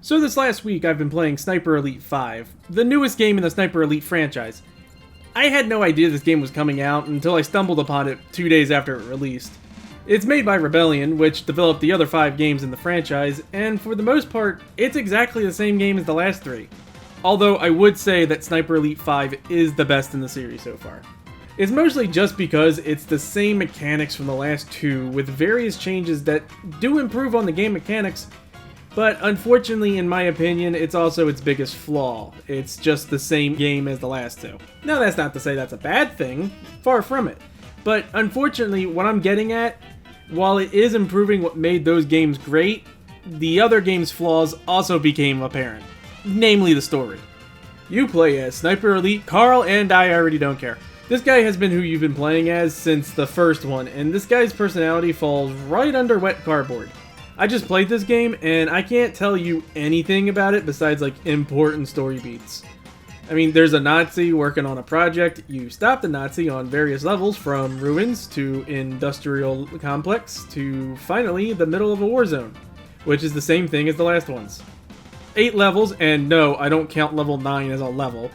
So this last week I've been playing Sniper Elite 5, the newest game in the Sniper Elite franchise. I had no idea this game was coming out until I stumbled upon it 2 days after it released. It's made by Rebellion, which developed the other 5 games in the franchise, and for the most part, it's exactly the same game as the last 3. Although I would say that Sniper Elite 5 is the best in the series so far. It's mostly just because it's the same mechanics from the last 2 with various changes that do improve on the game mechanics, but unfortunately, in my opinion, it's also its biggest flaw. It's just the same game as the last 2. Now that's not to say that's a bad thing, far from it. But unfortunately, what I'm getting at, while it is improving what made those games great, the other game's flaws also became apparent. Namely the story. You play as Sniper Elite Carl, and I already don't care. This guy has been who you've been playing as since the first one, and this guy's personality falls right under wet cardboard. I just played this game, and I can't tell you anything about it besides, like, important story beats. I mean, there's a Nazi working on a project, you stop the Nazi on various levels, from ruins to industrial complex to, finally, the middle of a war zone, which is the same thing as the last ones. 8 levels, and no, I don't count level 9 as a level,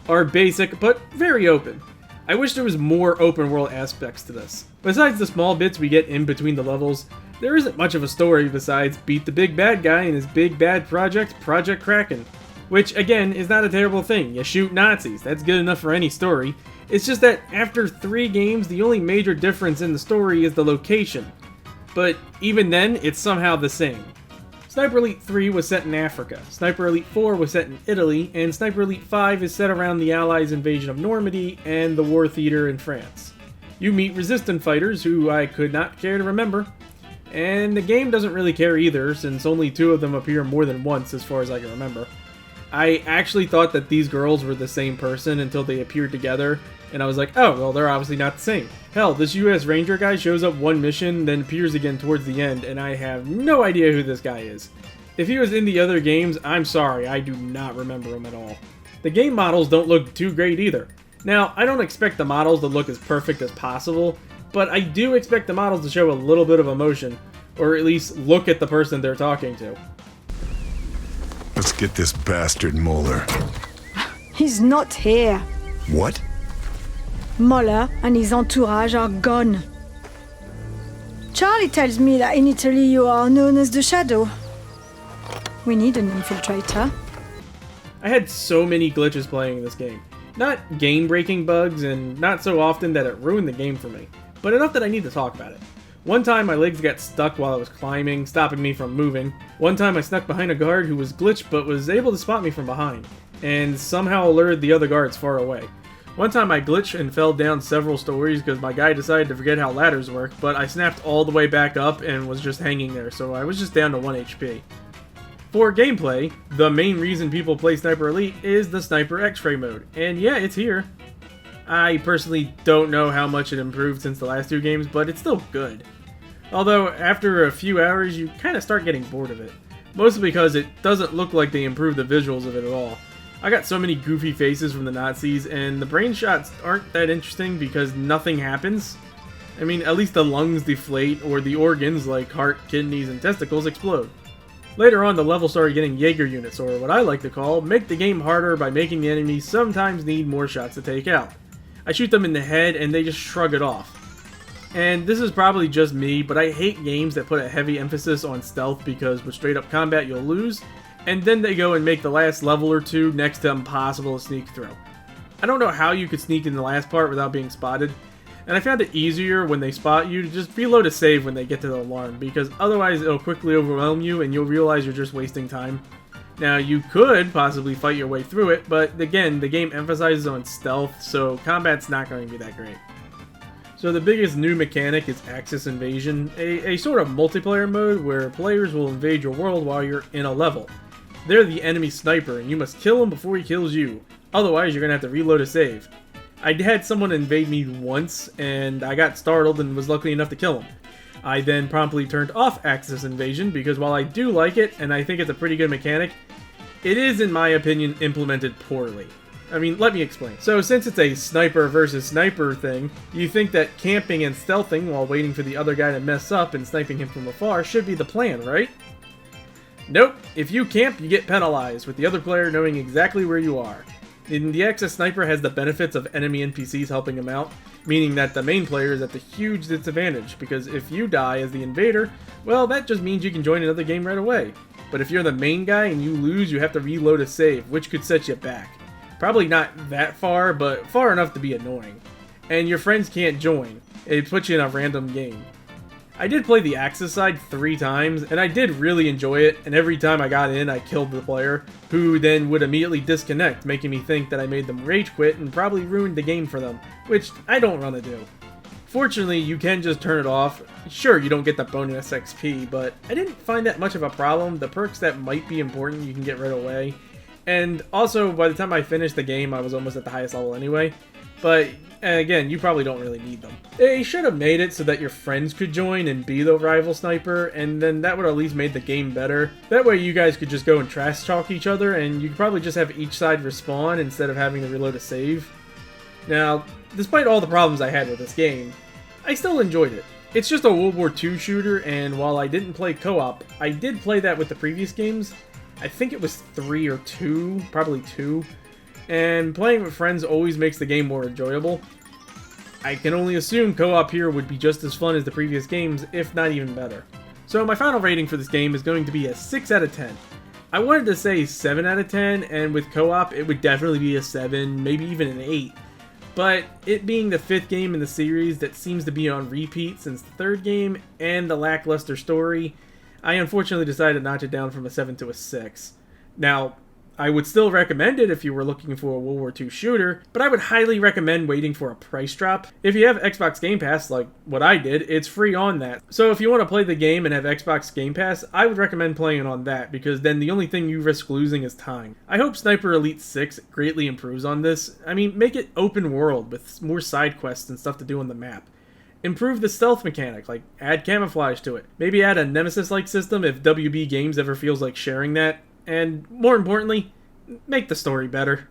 are basic, but very open. I wish there was more open world aspects to this. Besides the small bits we get in between the levels, there isn't much of a story besides beat the big bad guy in his big bad project, Project Kraken. Which, again, is not a terrible thing. You shoot Nazis, that's good enough for any story. It's just that after 3 games, the only major difference in the story is the location. But even then, it's somehow the same. Sniper Elite 3 was set in Africa, Sniper Elite 4 was set in Italy, and Sniper Elite 5 is set around the Allies' invasion of Normandy and the war theater in France. You meet resistance fighters, who I could not care to remember, and the game doesn't really care either, since only 2 of them appear more than once as far as I can remember. I actually thought that these girls were the same person until they appeared together, and I was like, oh, well, they're obviously not the same. Hell, this US Ranger guy shows up one mission, then appears again towards the end, and I have no idea who this guy is. If he was in the other games, I'm sorry, I do not remember him at all. The game models don't look too great either. Now, I don't expect the models to look as perfect as possible, but I do expect the models to show a little bit of emotion, or at least look at the person they're talking to. Let's get this bastard Muller. He's not here. What? Muller and his entourage are gone. Charlie tells me that in Italy you are known as the Shadow. We need an infiltrator. I had so many glitches playing this game. Not game-breaking bugs, and not so often that it ruined the game for me, but enough that I need to talk about it. One time my legs got stuck while I was climbing, stopping me from moving. One time I snuck behind a guard who was glitched but was able to spot me from behind, and somehow alerted the other guards far away. One time I glitched and fell down several stories because my guy decided to forget how ladders work, but I snapped all the way back up and was just hanging there, so I was just down to 1 HP. For gameplay, the main reason people play Sniper Elite is the Sniper X-Ray mode, and yeah, it's here. I personally don't know how much it improved since the last 2 games, but it's still good. Although, after a few hours, you kind of start getting bored of it. Mostly because it doesn't look like they improved the visuals of it at all. I got so many goofy faces from the Nazis, and the brain shots aren't that interesting because nothing happens. I mean, at least the lungs deflate, or the organs, like heart, kidneys, and testicles, explode. Later on, the level started getting Jaeger units, or what I like to call, make the game harder by making the enemies sometimes need more shots to take out. I shoot them in the head, and they just shrug it off. And this is probably just me, but I hate games that put a heavy emphasis on stealth because with straight up combat you'll lose, and then they go and make the last level or 2 next to impossible to sneak through. I don't know how you could sneak in the last part without being spotted, and I found it easier when they spot you to just reload a save when they get to the alarm, because otherwise it'll quickly overwhelm you and you'll realize you're just wasting time. Now, you could possibly fight your way through it, but again, the game emphasizes on stealth, so combat's not going to be that great. So the biggest new mechanic is Axis Invasion, a sort of multiplayer mode where players will invade your world while you're in a level. They're the enemy sniper, and you must kill him before he kills you, otherwise you're going to have to reload a save. I had someone invade me once, and I got startled and was lucky enough to kill him. I then promptly turned off Axis Invasion because while I do like it, and I think it's a pretty good mechanic, it is, in my opinion, implemented poorly. I mean, let me explain. So since it's a sniper versus sniper thing, you think that camping and stealthing while waiting for the other guy to mess up and sniping him from afar should be the plan, right? Nope, if you camp, you get penalized, with the other player knowing exactly where you are. In the Access Sniper has the benefits of enemy NPCs helping him out, meaning that the main player is at the huge disadvantage, because if you die as the invader, well, that just means you can join another game right away. But if you're the main guy and you lose, you have to reload a save, which could set you back. Probably not that far, but far enough to be annoying. And your friends can't join. It puts you in a random game. I did play the Axis side 3 times, and I did really enjoy it, and every time I got in, I killed the player, who then would immediately disconnect, making me think that I made them rage quit and probably ruined the game for them, which I don't want to do. Fortunately, you can just turn it off. Sure, you don't get the bonus XP, but I didn't find that much of a problem. The perks that might be important you can get right away. And also, by the time I finished the game, I was almost at the highest level anyway. But again, you probably don't really need them. They should have made it so that your friends could join and be the rival sniper, and then that would at least made the game better. That way you guys could just go and trash talk each other, and you could probably just have each side respawn instead of having to reload a save. Now, despite all the problems I had with this game, I still enjoyed it. It's just a World War II shooter, and while I didn't play co-op, I did play that with the previous games. I think it was 3 or 2, probably 2. And playing with friends always makes the game more enjoyable. I can only assume co-op here would be just as fun as the previous games, if not even better. So my final rating for this game is going to be a 6 out of 10. I wanted to say 7 out of 10, and with co-op it would definitely be a 7, maybe even an 8. But it being the 5th game in the series that seems to be on repeat since the 3rd game, and the Lackluster Story, I unfortunately decided to notch it down from a 7 to a 6. Now, I would still recommend it if you were looking for a World War II shooter, but I would highly recommend waiting for a price drop. If you have Xbox Game Pass, like what I did, it's free on that. So if you want to play the game and have Xbox Game Pass, I would recommend playing it on that, because then the only thing you risk losing is time. I hope Sniper Elite 6 greatly improves on this. I mean, make it open world with more side quests and stuff to do on the map. Improve the stealth mechanic, like add camouflage to it. Maybe add a Nemesis-like system if WB Games ever feels like sharing that. And more importantly, make the story better.